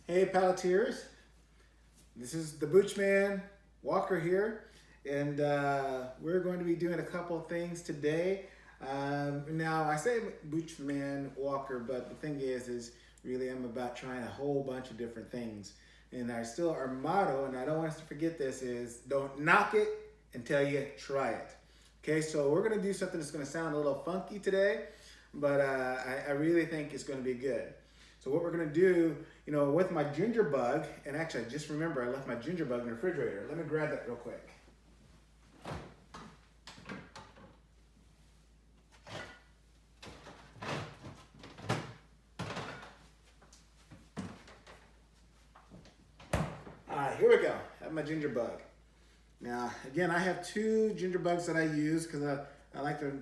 Hey Palaters, this is the Boochman Walker here, and we're going to be doing a couple of things today. Now I say Boochman Walker, but the thing is really I'm about trying a whole bunch of different things. And our motto, and I don't want us to forget this, is don't knock it until you try it. Okay, so we're going to do something that's going to sound a little funky today, but I really think it's going to be good. So what we're going to do, with my ginger bug, and actually I just remember I left my ginger bug in the refrigerator. Let me grab that real quick. All right, here we go. I have my ginger bug. Now, again, I have two ginger bugs that I use because I like to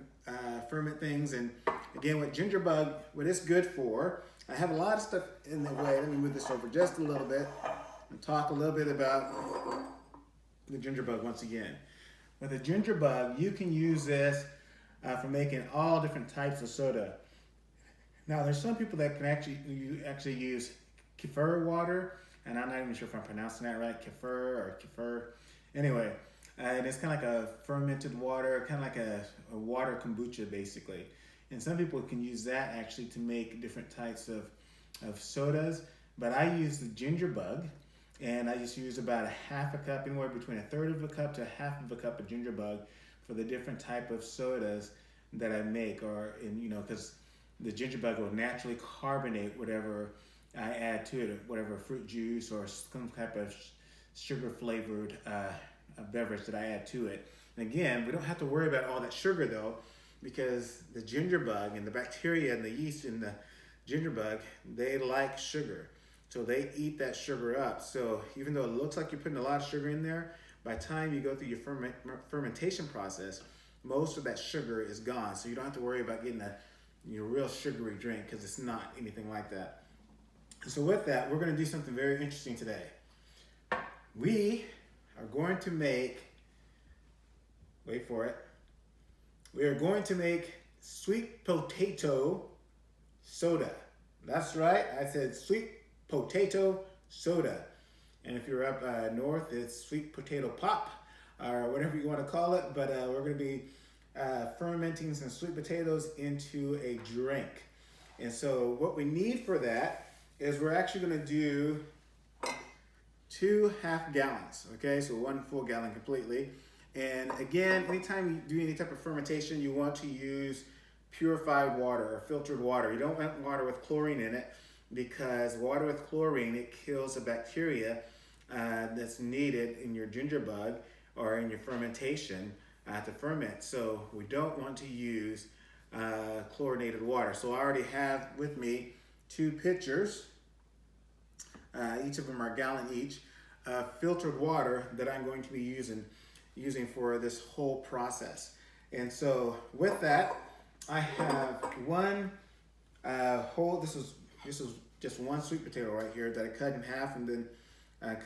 ferment things. And again, with ginger bug, what it's good for, I have a lot of stuff in the way. Let me move this over just a little bit and talk a little bit about the ginger bug once again. With a ginger bug, you can use this for making all different types of soda. Now, there's some people that can actually use kefir water, and I'm not even sure if I'm pronouncing that right, kefir. Anyway, and it's kind of like a fermented water, kind of like a water kombucha basically. And some people can use that actually to make different types of sodas. But I use the ginger bug, and I just use about a half a cup, anywhere between a third of a cup to a half of a cup of ginger bug for the different type of sodas that I make, because the ginger bug will naturally carbonate whatever I add to it, whatever fruit juice or some type of sugar flavored beverage that I add to it. And again, we don't have to worry about all that sugar though, because the ginger bug and the bacteria and the yeast in the ginger bug, they like sugar. So they eat that sugar up. So even though it looks like you're putting a lot of sugar in there, by the time you go through your fermentation process, most of that sugar is gone. So you don't have to worry about getting your real sugary drink, because it's not anything like that. So with that, we're going to do something very interesting today. We are going to make, wait for it, we are going to make sweet potato soda. That's right, I said sweet potato soda. And if you're up north, it's sweet potato pop, or whatever you want to call it. But we're going to be fermenting some sweet potatoes into a drink. And so what we need for that is we're actually going to do 2 half gallons, okay? So 1 full gallon completely. And again, anytime you do any type of fermentation, you want to use purified water or filtered water. You don't want water with chlorine in it, because water with chlorine, it kills the bacteria that's needed in your ginger bug or in your fermentation to ferment. So we don't want to use chlorinated water. So I already have with me 2 pitchers. Each of them are a gallon each, filtered water that I'm going to be using for this whole process. And so with that, I have one this is just one sweet potato right here that I cut in half, and then I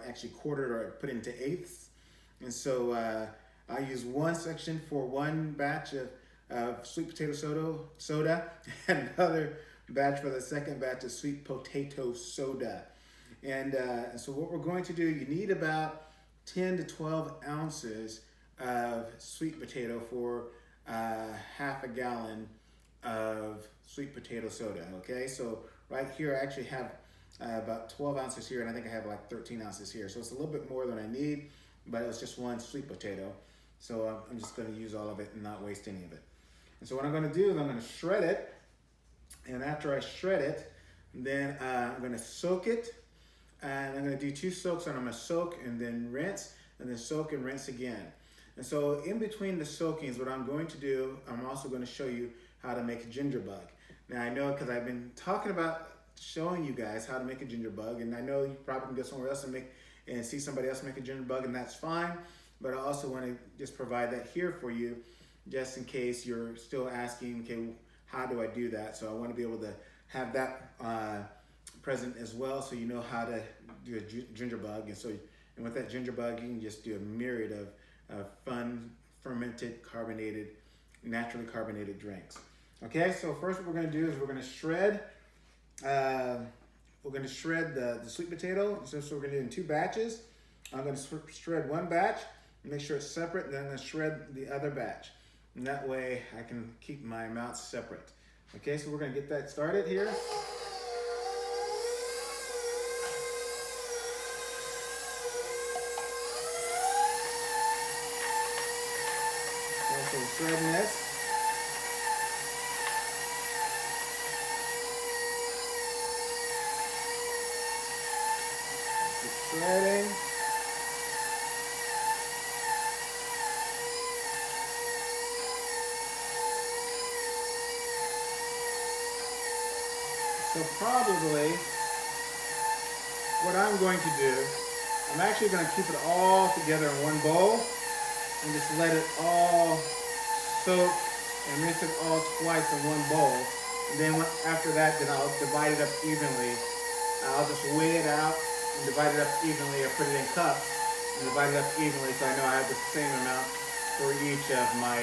actually quartered or put into eighths. And so I use one section for one batch of sweet potato soda and another batch for the second batch of sweet potato soda. And so what we're going to do, you need about 10 to 12 ounces of sweet potato for half a gallon of sweet potato soda, okay? So right here I actually have about 12 ounces here, and I think I have like 13 ounces here. So it's a little bit more than I need, but it's just one sweet potato. So I'm just gonna use all of it and not waste any of it. And so what I'm gonna do is I'm gonna shred it, and after I shred it, then I'm gonna soak it, and I'm gonna do 2 soaks, and I'm gonna soak and then rinse, and then soak and rinse again. And so in between the soakings, what I'm going to do, I'm also gonna show you how to make a ginger bug. Now I know, because I've been talking about showing you guys how to make a ginger bug, and I know you probably can go somewhere else and see somebody else make a ginger bug, and that's fine. But I also wanna just provide that here for you, just in case you're still asking, okay, how do I do that? So I want to be able to have that present as well, so you know how to do a ginger bug. And with that ginger bug, you can just do a myriad of fun, fermented, naturally carbonated drinks. Okay, so first what we're going to do is we're going to shred we're going to shred the sweet potato. So we're going to do it in 2 batches. I'm going to shred 1 batch, make sure it's separate, and then I'm going to shred the other batch. And that way I can keep my amounts separate. Okay, so we're going to get that started here. Okay, so we're shredding this. Keep shredding. So probably what I'm going to do, I'm actually going to keep it all together in one bowl and just let it all soak and rinse it all twice in one bowl. And then after that, then I'll divide it up evenly. I'll just weigh it out and divide it up evenly, or put it in cups and divide it up evenly so I know I have the same amount for each of my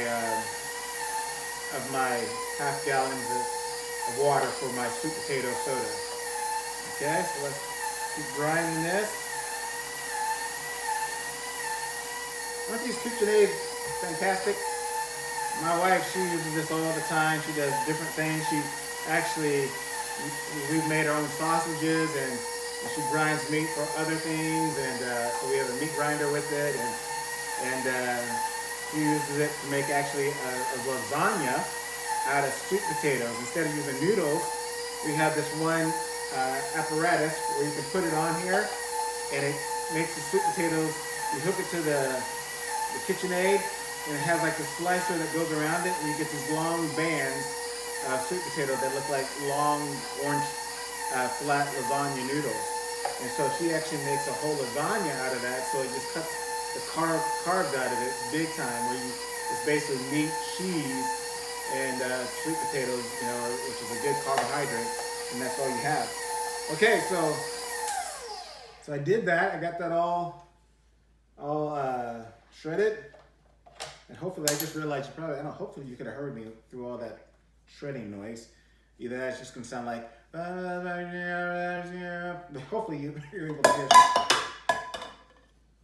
half gallons of water for my sweet potato soda. Okay, so let's keep grinding this. Aren't these KitchenAid fantastic? My wife, she uses this all the time. She does different things. She actually, we've made our own sausages, and she grinds meat for other things, and so we have a meat grinder with it, and she uses it to make actually a lasagna out of sweet potatoes. Instead of using noodles, we have this one apparatus where you can put it on here, and it makes the sweet potatoes. You hook it to the KitchenAid, and it has like a slicer that goes around it, and you get these long bands of sweet potato that look like long orange flat lasagna noodles. And so she actually makes a whole lasagna out of that. So it just cuts the carbs out of it big time, where it's basically meat, cheese, and sweet potatoes, you know, which is a good carbohydrate, and that's all you have. Okay, so I did that. I got that all shredded, and hopefully, I just realized hopefully you could have heard me through all that shredding noise. Either that's just gonna sound like, but hopefully you're able to hear.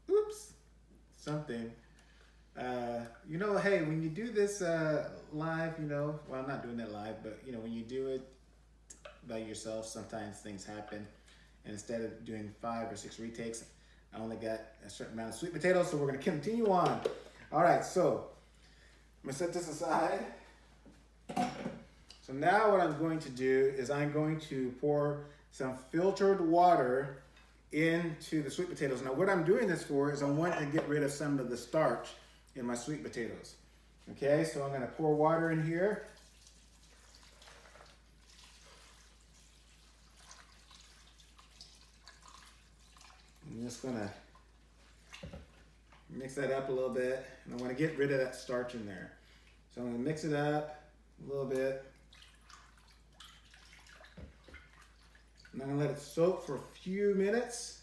Oops, something. You know, hey, when you do this live, you know, well, I'm not doing it live, but you know, when you do it by yourself, sometimes things happen. And instead of doing 5 or 6 retakes, I only got a certain amount of sweet potatoes, so we're gonna continue on. All right, so I'm gonna set this aside. So now what I'm going to do is I'm going to pour some filtered water into the sweet potatoes. Now what I'm doing this for is I want to get rid of some of the starch in my sweet potatoes. Okay, so I'm gonna pour water in here. I'm just gonna mix that up a little bit, and I want to get rid of that starch in there. So I'm gonna mix it up a little bit. And I'm gonna let it soak for a few minutes.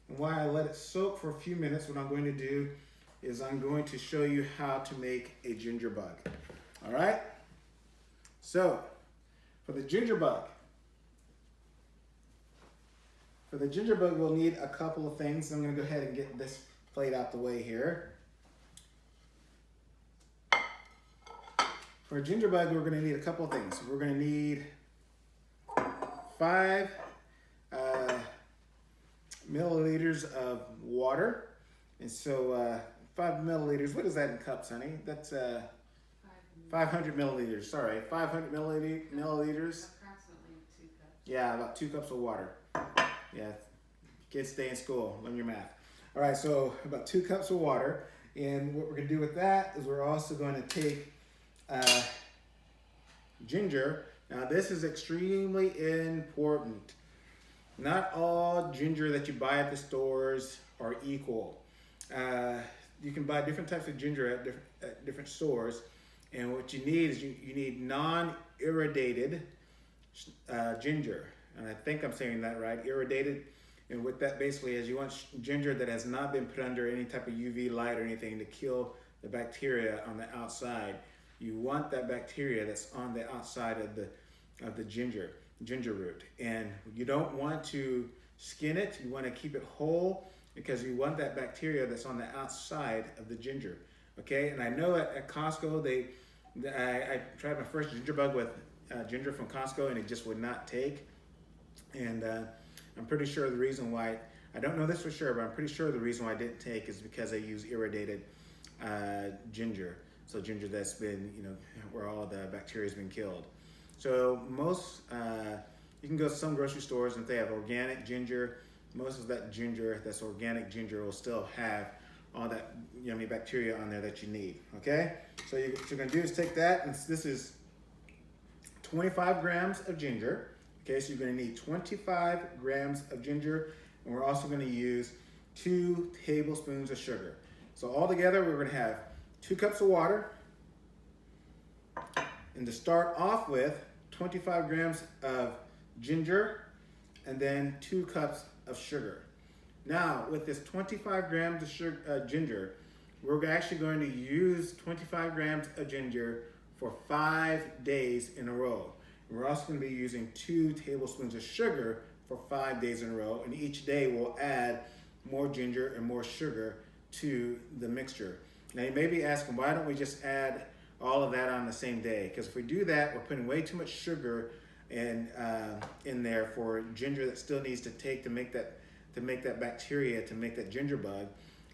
And while I let it soak for a few minutes, what I'm going to do is I'm going to show you how to make a ginger bug. All right? So, for the ginger bug, we'll need a couple of things. I'm gonna go ahead and get this plate out the way here. For a ginger bug, we're gonna need a couple of things. We're gonna need 5 milliliters of water. And so 5 milliliters, what is that in cups, honey? That's 500 milliliters, sorry, 500 milliliters. Approximately 2 cups. Yeah, about 2 cups of water. Yeah, kids stay in school, learn your math. All right, so about 2 cups of water. And what we're gonna do with that is we're also gonna take ginger. Now this is extremely important. Not all ginger that you buy at the stores are equal. You can buy different types of ginger at different stores, and what you need is you need non-irradiated ginger. And I think I'm saying that right, irradiated. And what that basically is, you want ginger that has not been put under any type of UV light or anything to kill the bacteria on the outside. You want that bacteria that's on the outside of the ginger root. And you don't want to skin it. You want to keep it whole because you want that bacteria that's on the outside of the ginger. Okay, and I know at Costco, I tried my first ginger bug with ginger from Costco, and it just would not take. And I'm pretty sure the reason why, I don't know this for sure, but I'm pretty sure the reason why I didn't take is because I use irradiated ginger. So ginger that's been, where all the bacteria has been killed. So most, you can go to some grocery stores and if they have organic ginger, most of that ginger, that's organic ginger, will still have all that yummy bacteria on there that you need, okay? So what you're gonna do is take that, and this is 25 grams of ginger, okay? So you're gonna need 25 grams of ginger, and we're also gonna use 2 tablespoons of sugar. So all together, we're gonna have 2 cups of water, and to start off with, 25 grams of ginger, and then 2 cups of sugar. Now, with this 25 grams of sugar, ginger, we're actually going to use 25 grams of ginger for 5 days in a row. And we're also going to be using 2 tablespoons of sugar for 5 days in a row, and each day we'll add more ginger and more sugar to the mixture. Now, you may be asking, why don't we just add all of that on the same day? Because if we do that, we're putting way too much sugar in there for ginger that still needs to take to make that bacteria, to make that ginger bug.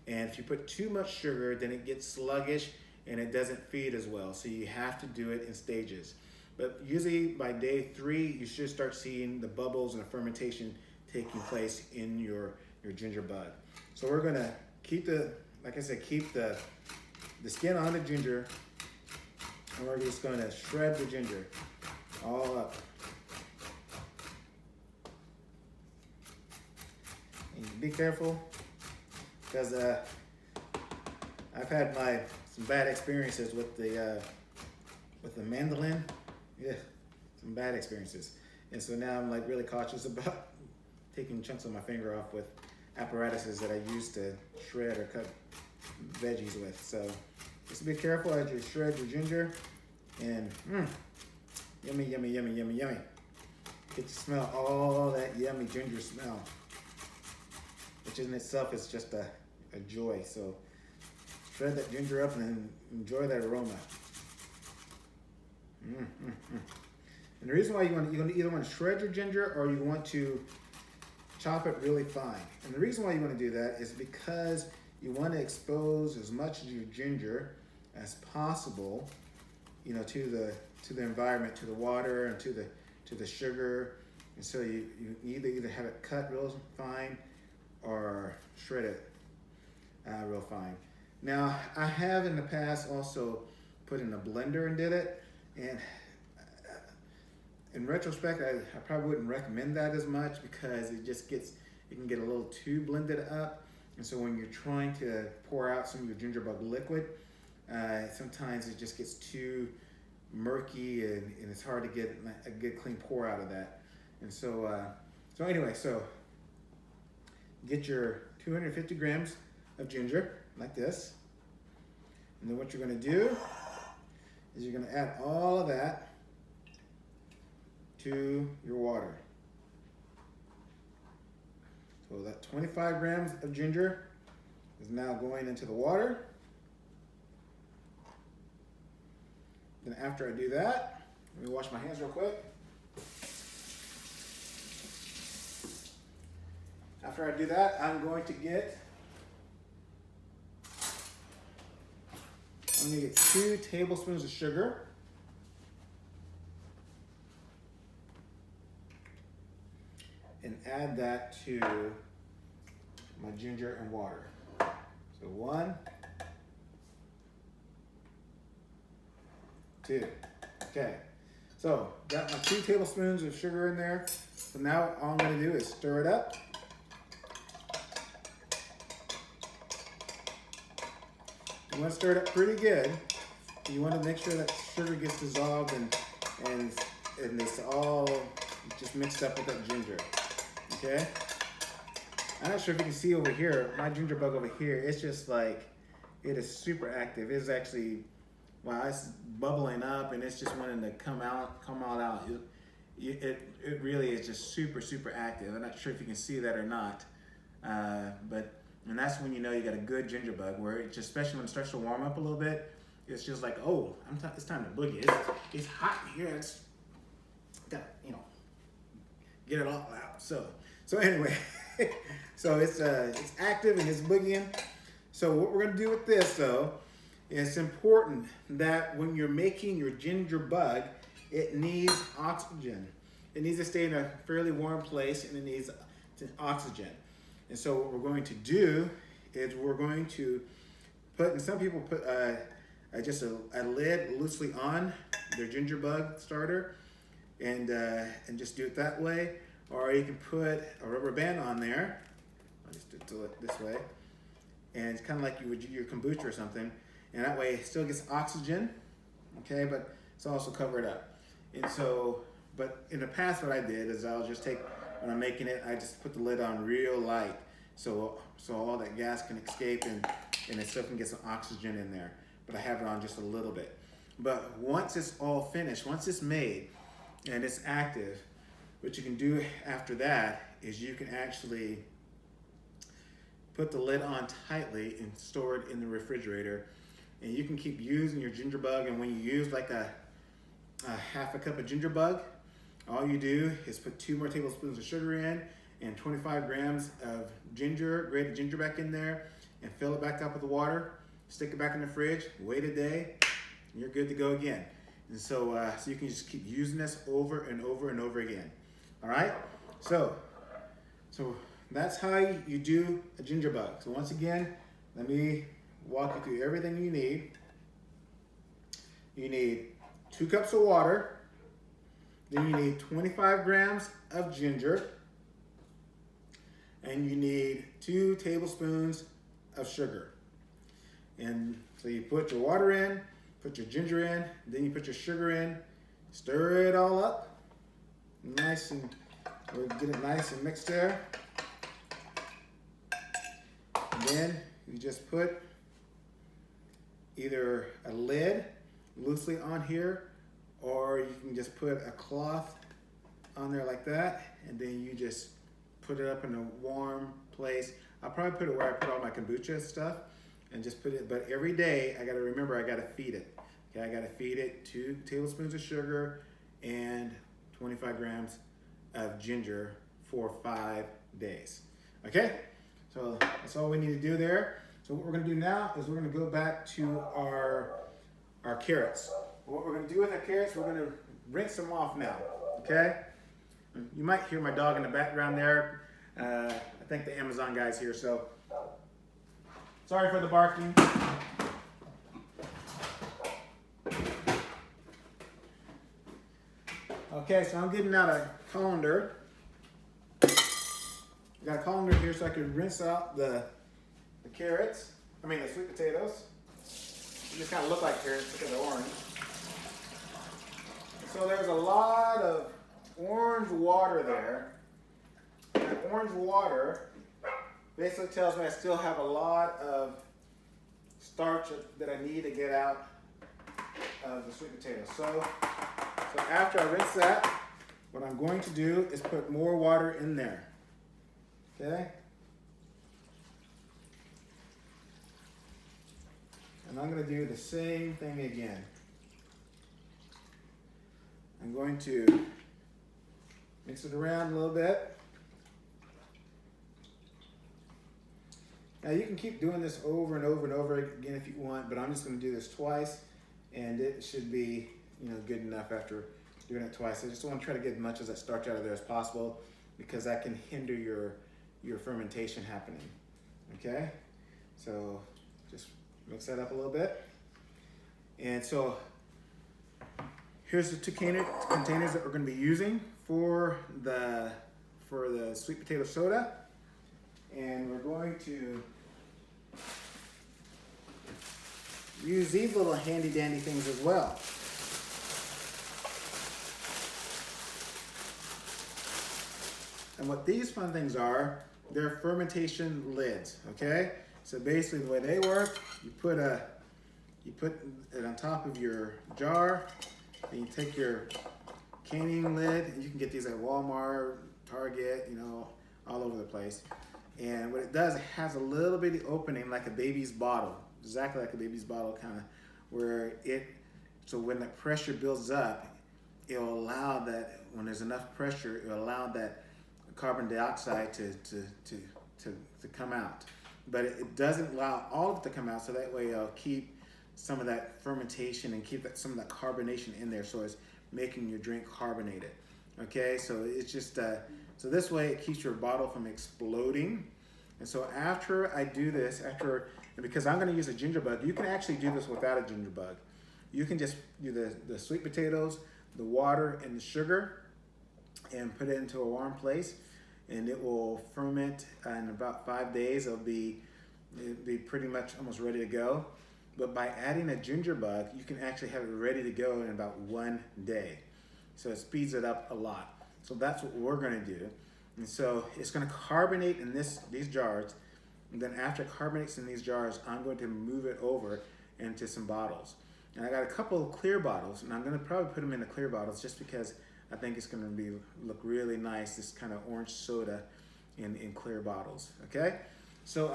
And if you put too much sugar, then it gets sluggish and it doesn't feed as well. So you have to do it in stages. But usually by day 3, you should start seeing the bubbles and the fermentation taking place in your ginger bug. So we're gonna keep like I said, keep the skin on the ginger, and we're just gonna shred the ginger all up. And be careful, because I've had some bad experiences with the mandolin. Yeah, some bad experiences, and so now I'm like really cautious about taking chunks of my finger off with apparatuses that I used to shred or cut veggies with. So just be careful as you shred your ginger, and yummy, yummy, yummy, yummy, yummy. Get to smell all that yummy ginger smell, which in itself is just a joy. So shred that ginger up and enjoy that aroma. And the reason why you're gonna either want to shred your ginger or you want to chop it really fine. And the reason why you want to do that is because you want to expose as much of your ginger as possible, to the environment, to the water and to the sugar. And so you either have it cut real fine or shred it real fine. Now, I have in the past also put in a blender and did it, and in retrospect, I probably wouldn't recommend that as much because it can get a little too blended up. And so when you're trying to pour out some of your ginger bug liquid, sometimes it just gets too murky and it's hard to get a good clean pour out of that. And so, anyway, get your 250 grams of ginger like this. And then what you're gonna do is you're gonna add all of that to your water. So that 25 grams of ginger is now going into the water. Then after I do that, let me wash my hands real quick. After I do that, I'm going to get 2 tablespoons of sugar. And add that to my ginger and water. So 1, 2. Okay, so got my 2 tablespoons of sugar in there. So now all I'm gonna do is stir it up. You wanna stir it up pretty good. You wanna make sure that sugar gets dissolved and it's all just mixed up with that ginger. Okay, I'm not sure if you can see over here, my ginger bug over here, it's just like, it is super active. It's actually, wow, it's bubbling up and it's just wanting to come all out. it really is just super active. I'm not sure if you can see that or not, and that's when you know you got a good ginger bug, where it just, especially when it starts to warm up a little bit, it's just like, oh, it's time to boogie. It's hot in here. It's got, get it all out. So anyway, so it's active and it's boogieing. So what we're gonna do with this though, it's important that when you're making your ginger bug, it needs oxygen. It needs to stay in a fairly warm place, and it needs oxygen. And so what we're going to do is we're going to put, and some people put just a lid loosely on their ginger bug starter, and just do it that way. Or you can put a rubber band on there. I'll just do it this way, and it's kind of like you would do your kombucha or something. And that way it still gets oxygen, okay, but it's also covered up. And so, but in the past what I did is I'll just take, when I'm making it, I just put the lid on real light so all that gas can escape and it still can get some oxygen in there. But I have it on just a little bit. But once it's all finished, once it's made and it's active, what you can do after that is you can actually put the lid on tightly and store it in the refrigerator. And you can keep using your ginger bug, and when you use like a half a cup of ginger bug, all you do is put 2 more tablespoons of sugar in and 25 grams of ginger, grated ginger back in there, and fill it back up with water, stick it back in the fridge, wait a day, and you're good to go again. And so you can just keep using this over and over and over again. All right? So that's how you do a ginger bug. So once again, let me walk you through everything you need. You need 2 cups of water. Then you need 25 grams of ginger. And you need 2 tablespoons of sugar. And so you put your water in, put your ginger in, then you put your sugar in, stir it all up. Nice, and we'll get it nice and mixed there. And then you just put either a lid loosely on here, or you can just put a cloth on there like that, and then you just put it up in a warm place. I'll probably put it where I put all my kombucha stuff, and just put it, but every day I gotta remember I gotta feed it. Okay, I gotta feed it 2 tablespoons of sugar and 25 grams of ginger for 5 days. Okay, so that's all we need to do there. So what we're gonna do now is we're gonna go back to our carrots. What we're gonna do with our carrots, we're gonna rinse them off now, okay? You might hear my dog in the background there. I think the Amazon guy's here, so sorry for the barking. Okay, so I'm getting out a colander. I got a colander here so I can rinse out the carrots. I mean the sweet potatoes. They just kind of look like carrots because they're orange. So there's a lot of orange water there. And that orange water basically tells me I still have a lot of starch that I need to get out of the sweet potatoes. So after I rinse that, what I'm going to do is put more water in there. Okay? And I'm going to do the same thing again. I'm going to mix it around a little bit. Now you can keep doing this over and over and over again if you want, but I'm just going to do this twice, and it should be, good enough after doing it twice. I just want to try to get as much of that starch out of there as possible, because that can hinder your fermentation happening. Okay, so just mix that up a little bit. And so here's the 2 containers that we're going to be using for the sweet potato soda, and we're going to use these little handy dandy things as well. And what these fun things are, they're fermentation lids, okay? So basically the way they work, you put it on top of your jar, then you take your canning lid. You can get these at Walmart, Target, you know, all over the place. And what it does, it has a little bitty opening like a baby's bottle, exactly like a baby's bottle, kind of, where so when the pressure builds up, it'll allow that, when there's enough pressure, it'll allow that carbon dioxide to come out. But it doesn't allow all of it to come out, so that way it'll keep some of that fermentation and keep some of that carbonation in there, so it's making your drink carbonated. Okay, so it's just, so this way it keeps your bottle from exploding. And so after I do this, and because I'm gonna use a ginger bug, you can actually do this without a ginger bug. You can just do the sweet potatoes, the water, and the sugar, and put it into a warm place, and it will ferment in about 5 days. It'll be pretty much almost ready to go. But by adding a ginger bug, you can actually have it ready to go in about 1 day. So it speeds it up a lot. So that's what we're gonna do. And so it's gonna carbonate in these jars. And then after it carbonates in these jars, I'm going to move it over into some bottles. And I got a couple of clear bottles, and I'm gonna probably put them in the clear bottles just because I think it's gonna look really nice, this kind of orange soda in clear bottles, okay? So,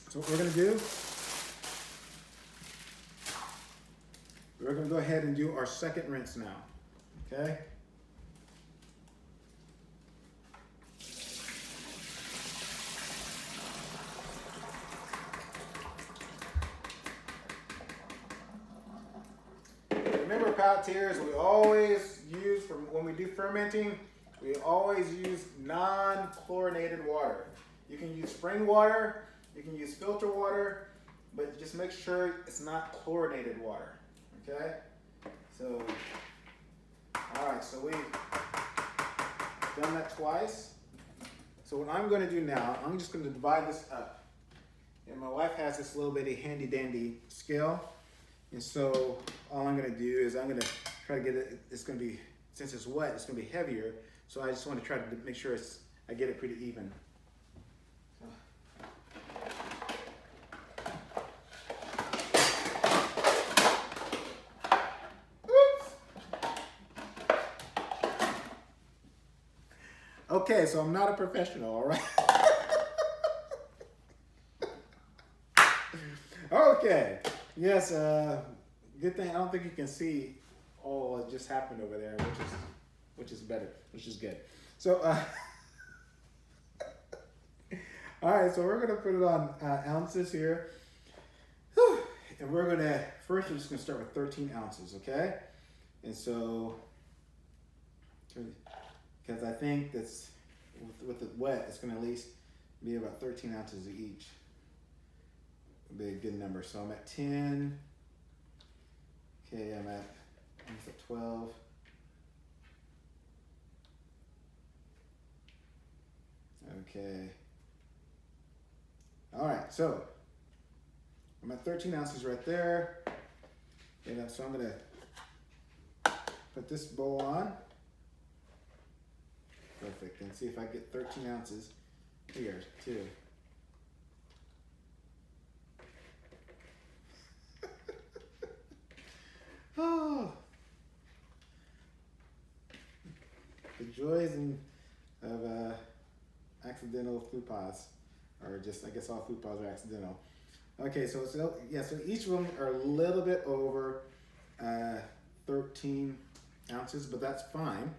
so what we're gonna do, we're gonna go ahead and do our second rinse now, okay? Remember, palateers, we always use, when we do fermenting, we always use non-chlorinated water. You can use spring water, you can use filter water, but just make sure it's not chlorinated water, okay? So, all right, so we've done that twice. So what I'm gonna do now, I'm just gonna divide this up. And my wife has this little bitty handy dandy scale. And so all I'm gonna do is I'm gonna try to get it, it's gonna be, since it's wet, it's gonna be heavier. So I just wanna try to make sure I get it pretty even. Oops. Okay, so I'm not a professional, all right? Okay. Yes, good thing. I don't think you can see all that just happened over there, which is better, which is good. So, all right. So we're gonna put it on ounces here, whew, and we're just gonna start with 13 ounces, okay? And so, because I think that's with it wet, it's gonna at least be about 13 ounces of each. Be a good number. So I'm at 10. Okay, I'm at 12. Okay. All right, so I'm at 13 ounces right there. And so I'm gonna put this bowl on. Perfect, and see if I get 13 ounces here too. Oh, the joys of accidental food pause, or just, I guess all food pause are accidental. Okay, so each of them are a little bit over 13 ounces, but that's fine.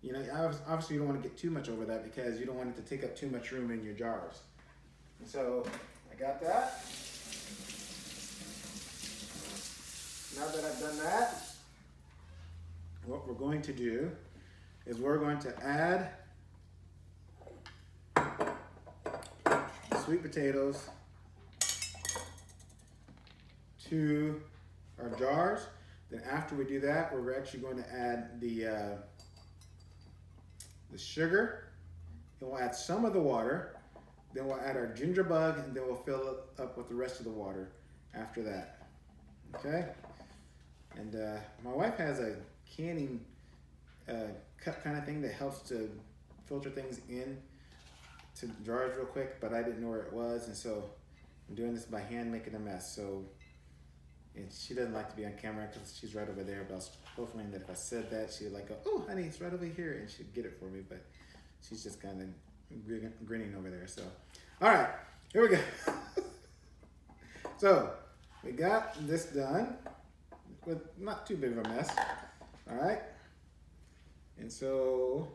You know, obviously you don't want to get too much over that because you don't want it to take up too much room in your jars. And so I got that. Now that I've done that, what we're going to do is we're going to add sweet potatoes to our jars. Then after we do that, we're actually going to add the sugar, and we'll add some of the water, then we'll add our ginger bug, and then we'll fill it up with the rest of the water after that. Okay? And my wife has a canning cup kind of thing that helps to filter things in to jars real quick, but I didn't know where it was, and so I'm doing this by hand, making a mess. So And she doesn't like to be on camera because she's right over there, but I was hoping that if I said that, she'd like go, oh, honey, it's right over here, and she'd get it for me, but she's just kind of grinning over there, so. All right, here we go. So, we got this done with not too big of a mess, all right? And so,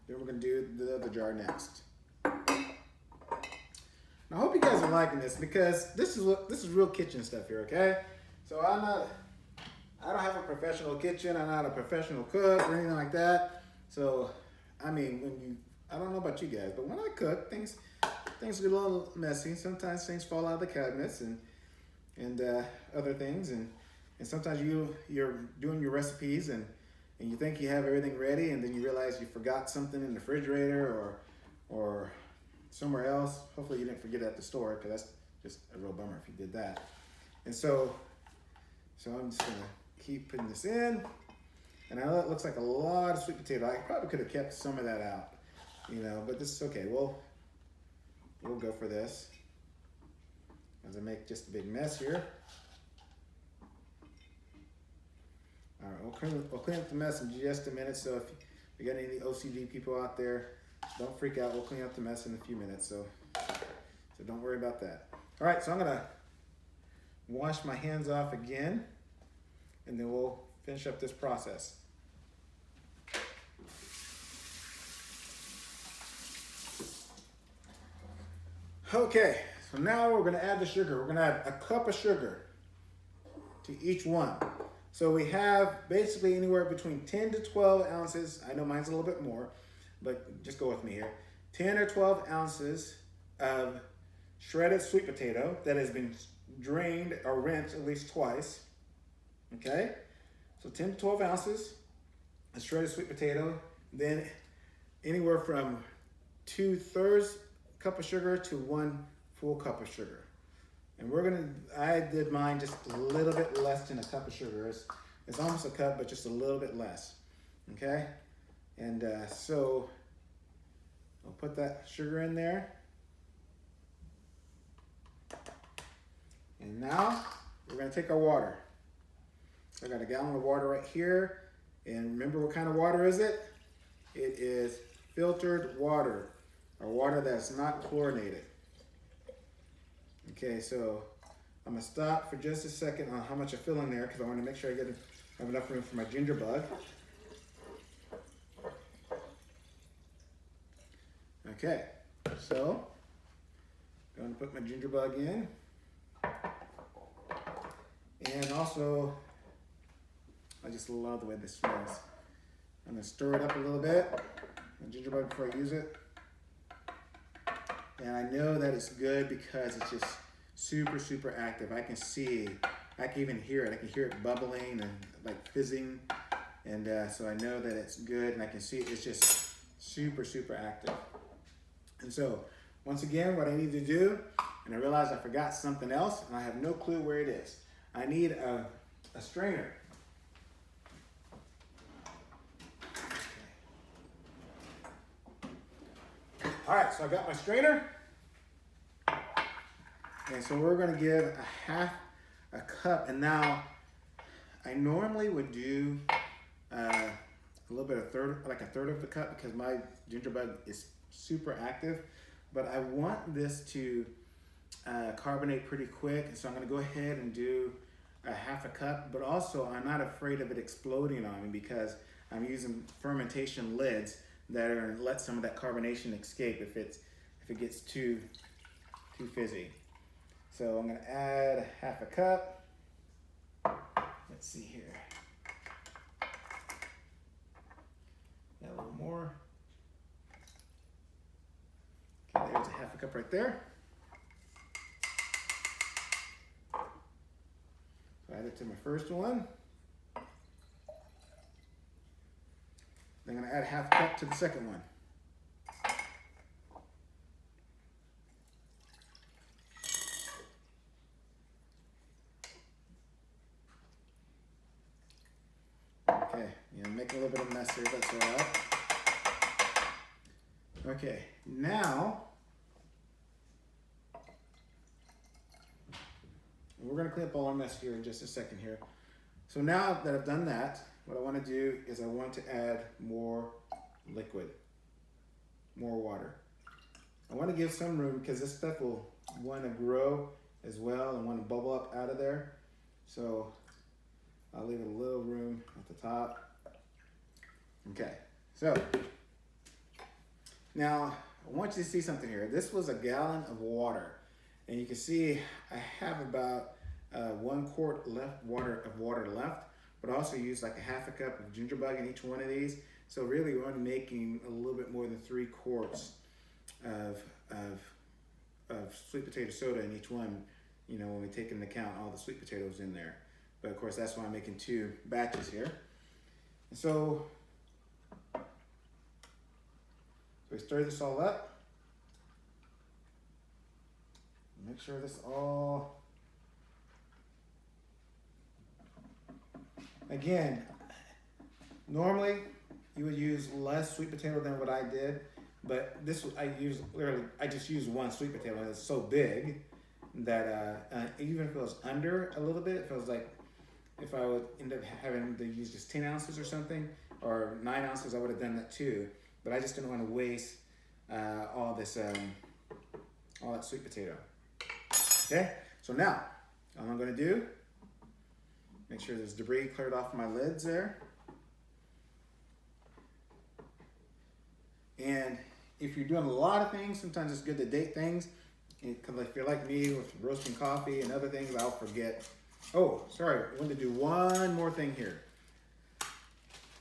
then we're gonna do the other jar next. Now, I hope you guys are liking this because this is real kitchen stuff here, okay? So I don't have a professional kitchen. I'm not a professional cook or anything like that. So, I mean, I don't know about you guys, but when I cook, things get a little messy. Sometimes things fall out of the cabinets and other things, and sometimes you're doing your recipes and you think you have everything ready, and then you realize you forgot something in the refrigerator or somewhere else. Hopefully you didn't forget it at the store, because that's just a real bummer if you did that. And so I'm just gonna keep putting this in, and I know it looks like a lot of sweet potato. I probably could have kept some of that out, but this is okay. We'll go for this as I make just a big mess here. All right, we'll clean up the mess in just a minute. So if you got any OCD people out there, don't freak out. We'll clean up the mess in a few minutes. So don't worry about that. All right, so I'm gonna wash my hands off again, and then we'll finish up this process. Okay, so now we're gonna add the sugar. We're gonna add a cup of sugar to each one. So we have basically anywhere between 10 to 12 ounces. I know mine's a little bit more, but just go with me here. 10 or 12 ounces of shredded sweet potato that has been drained or rinsed at least twice. Okay, so 10 to 12 ounces of shredded sweet potato. Then anywhere from 2/3 cup of sugar to 1 full cup of sugar. And I did mine just a little bit less than a cup of sugar. It's almost a cup, but just a little bit less, okay? And so I'll put that sugar in there. And now we're gonna take our water. I got a gallon of water right here. And remember, what kind of water is it? It is filtered water, or water that's not chlorinated. Okay, so I'm gonna stop for just a second on how much I fill in there, because I want to make sure I have enough room for my ginger bug. Okay, so I'm gonna put my ginger bug in, and also I just love the way this smells. I'm gonna stir it up a little bit, my ginger bug, before I use it. And I know that it's good because it's just super, super active. I can even hear it. I can hear it bubbling and like fizzing. And so I know that it's good, and I can see it's just super, super active. And so once again, what I need to do, and I realized I forgot something else, and I have no clue where it is. I need a strainer. All right, so I got my strainer. And so we're gonna give a cup. And now I normally would do a little bit of a third of the cup, because my ginger bug is super active. But I want this to carbonate pretty quick. And so I'm gonna go ahead and do a half a cup, but also I'm not afraid of it exploding on me, because I'm using fermentation lids that are gonna let some of that carbonation escape if it gets too fizzy. So I'm gonna add half a cup. Let's see here. Add a little more. Okay, there's a half a cup right there. So add it to my first one. Then I'm gonna add half a cup to the second one. Okay, make a little bit of a mess here, that's all right. Okay, now And we're gonna clean up all our mess here in just a second here. So now that I've done that, what I wanna do is I want to add more liquid, more water. I wanna give some room because this stuff will wanna grow as well and wanna bubble up out of there. So I'll leave a little room at the top. Okay, so now I want you to see something here. This was a gallon of water, and you can see I have about 1 quart of water left, but I also used like a half a cup of ginger bug in each one of these. So really we're only making a little bit more than 3 quarts of sweet potato soda in each one, you know, when we take into account all the sweet potatoes in there. But of course that's why I'm making 2 batches here. And so we stir this all up. Make sure this all, again, normally you would use less sweet potato than what I did, but this I just used 1 sweet potato and it's so big that even if it was under a little bit, it feels like if I would end up having to use just 10 ounces or something, or 9 ounces, I would have done that too. But I just didn't want to waste all that sweet potato. Okay, so now all I'm going to do, make sure there's debris cleared off my lids there. And if you're doing a lot of things, sometimes it's good to date things. Because if you're like me with roasting coffee and other things, I'll forget. Oh, sorry, I wanted to do one more thing here.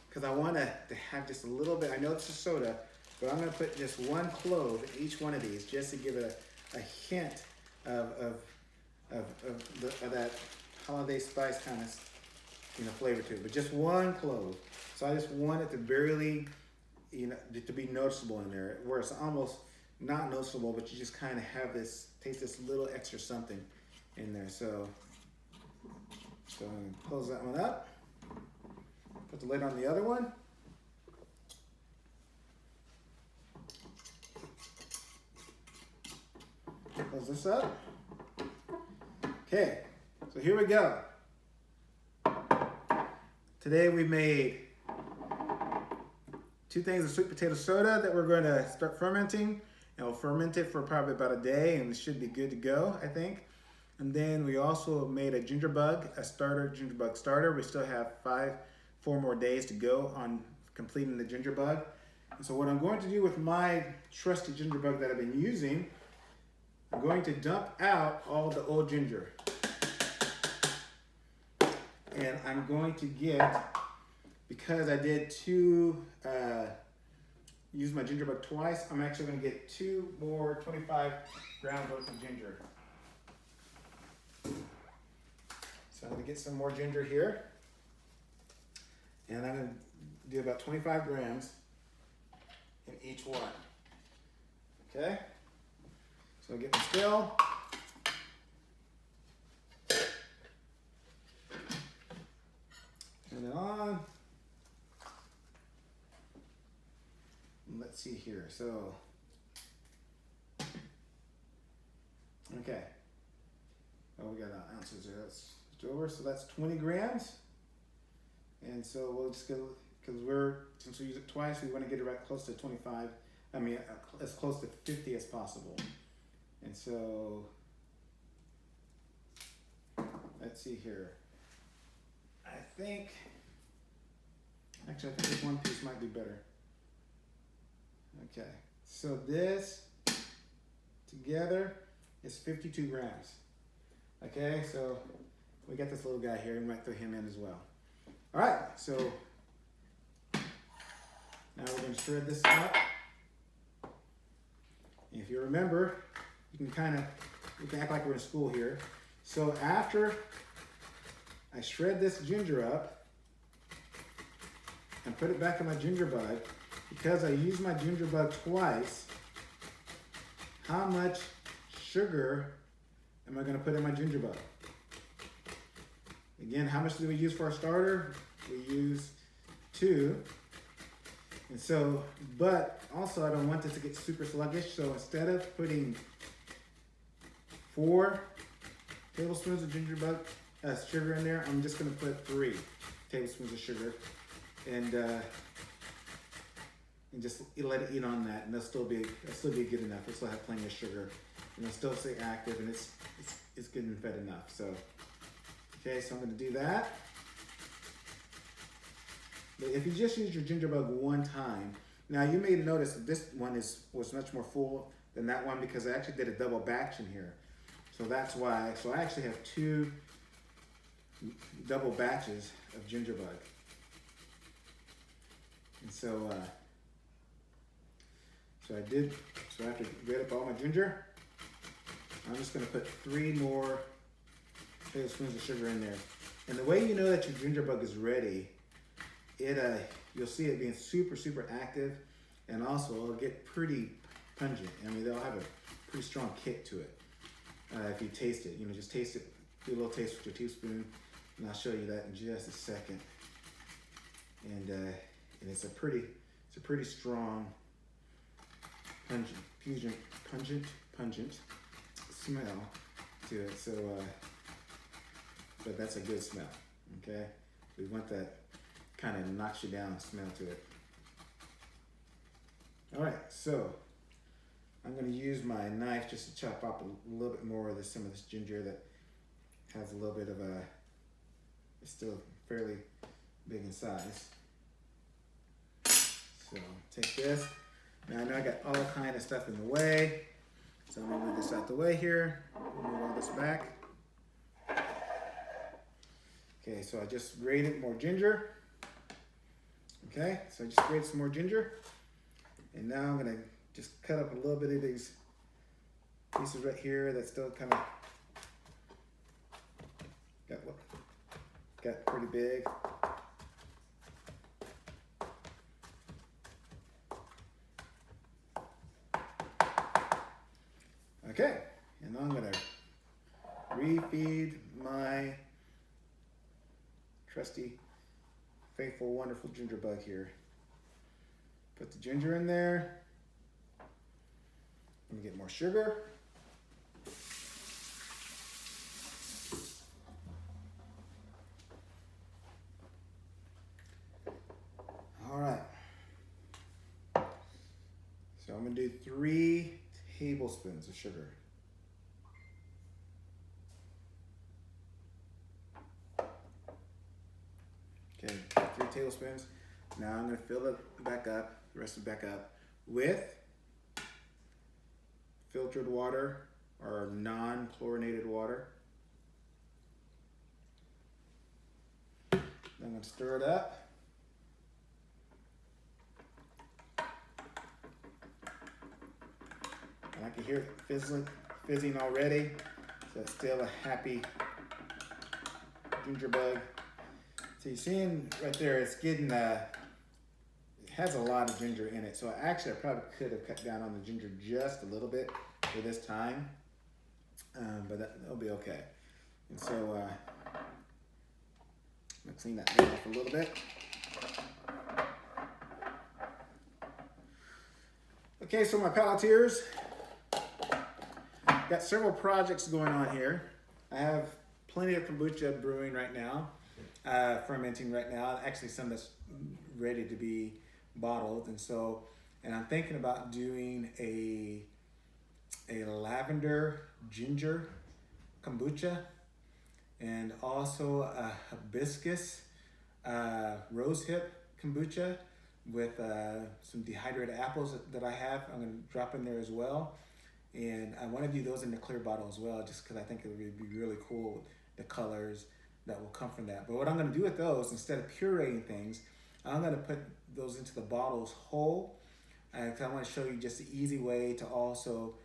Because I want to have just a little bit, I know it's a soda, but I'm going to put just 1 clove in each one of these just to give it a hint of that holiday spice kind of, you know, flavor to it. But just 1 clove. So I just want it to barely, you know, to be noticeable in there, where it's almost not noticeable, but you just kind of have this, taste this little extra something in there. So I'm going to close that one up. Put the lid on the other one. Close this up. Okay, so here we go. Today we made 2 things of sweet potato soda that we're going to start fermenting. And we'll ferment it for probably about a day and it should be good to go, I think. And then we also made a ginger bug starter. We still have 4 more days to go on completing the ginger bug. And so what I'm going to do with my trusty ginger bug that I've been using, I'm going to dump out all the old ginger. And I'm going to get, because I did use my ginger bug twice, I'm actually going to get 2 more 25 grams worth of ginger. So I'm going to get some more ginger here. And I'm going to do about 25 grams in each one. Okay? So I'll get my still. Turn it on. And let's see here. So, okay. Oh, we got ounces there. That's over. So that's 20 grams. And so we'll just go, because since we use it twice, we want to get it right close to 25. I mean, as close to 50 as possible. And so, let's see here. I think this 1 piece might be better. Okay, so this together is 52 grams. Okay, so we got this little guy here. We might throw him in as well. All right, so now we're going to shred this up. And if you remember, you can act like we're in school here. So after I shred this ginger up and put it back in my ginger bug, because I used my ginger bug twice, how much sugar am I going to put in my ginger bug? Again, how much do we use for our starter? We use 2. And so, but also I don't want this to get super sluggish, so instead of putting 4 tablespoons of sugar in there. I'm just gonna put 3 tablespoons of sugar, and just let it eat on that, and it'll still be good enough. It'll still have plenty of sugar, and it'll still stay active, and it's getting fed enough. So, okay, so I'm gonna do that. But if you just use your ginger bug one time, now you may notice that this one was much more full than that one because I actually did a double batch in here. So that's why. So I actually have 2 double batches of ginger bug. And so after I grate up all my ginger, I'm just gonna put 3 more tablespoons of sugar in there. And the way you know that your ginger bug is ready, you'll see it being super, super active, and also it'll get pretty pungent. I mean, they'll have a pretty strong kick to it. If you taste it, just taste it, do a little taste with your teaspoon, and I'll show you that in just a second. And it's a pretty strong, pungent smell to it. So, but that's a good smell. Okay, we want that kind of knocks you down smell to it. All right, so I'm going to use my knife just to chop up a little bit more of some of this ginger that has a little bit of it's still fairly big in size. So take this. Now I know I got all kind of stuff in the way, so I'm going to move this out the way here. Move all this back. Okay, so I just grated more ginger. Okay, so I just grated some more ginger. And now I'm gonna just cut up a little bit of these pieces right here that still kind of got pretty big. Okay, and I'm gonna refeed my trusty, faithful, wonderful ginger bug here. Put the ginger in there. Let me get more sugar. All right. So I'm gonna do 3 tablespoons of sugar. Okay, 3 tablespoons. Now I'm gonna fill it back up, the rest of it back up with filtered water or non-chlorinated water. Then I'm gonna stir it up. And I can hear it fizzing already. So it's still a happy ginger bug. So you're seeing right there, it's getting, it has a lot of ginger in it. So I probably could have cut down on the ginger just a little bit for this time, but that'll be okay. And so I'm gonna clean that lid off a little bit. Okay, so my palateers, got several projects going on here. I have plenty of kombucha brewing right now. Fermenting right now, actually some that's ready to be bottled, and I'm thinking about doing a lavender ginger kombucha, and also a hibiscus rosehip kombucha with some dehydrated apples that I have. I'm going to drop in there as well, and I want to do those in the clear bottle as well, just because I think it would be really cool, the colors that will come from that. But what I'm going to do with those, instead of pureeing things, I'm going to put those into the bottles whole, because I want to show you just an easy way to also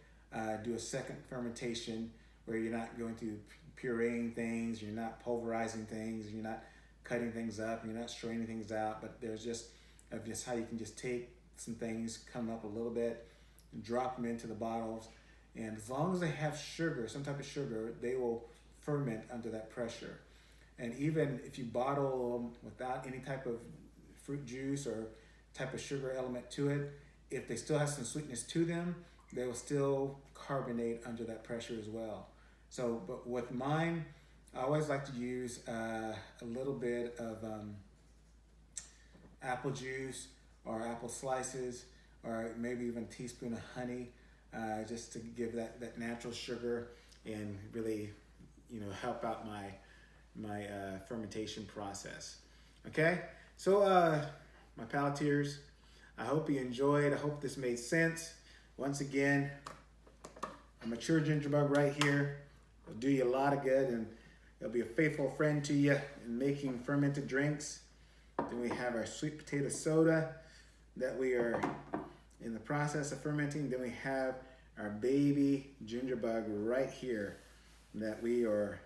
do a second fermentation where you're not going through pureeing things, you're not pulverizing things, you're not cutting things up, you're not straining things out, but there's just how you can just take some things, come up a little bit, and drop them into the bottles, and as long as they have sugar, some type of sugar, they will ferment under that pressure. And even if you bottle them without any type of fruit juice or type of sugar element to it, if they still have some sweetness to them, they will still carbonate under that pressure as well. So, but with mine, I always like to use a little bit of apple juice or apple slices, or maybe even a teaspoon of honey, just to give that natural sugar and really, help out my fermentation process. Okay, so my palateers, I hope you enjoyed. I hope this made sense. Once again, a mature ginger bug right here will do you a lot of good, and it'll be a faithful friend to you in making fermented drinks. Then we have our sweet potato soda that we are in the process of fermenting. Then we have our baby ginger bug right here that we are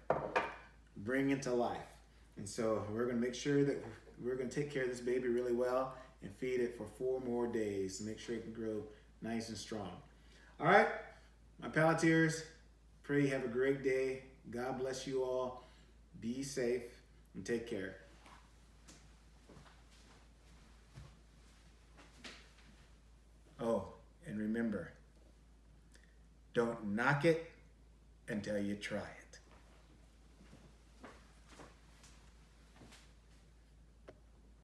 bringing to life. And so we're going to make sure that we're going to take care of this baby really well and feed it for 4 more days to make sure it can grow nice and strong. All right, my palateers, pray you have a great day. God bless you all. Be safe and take care. Oh, and remember, don't knock it until you try it.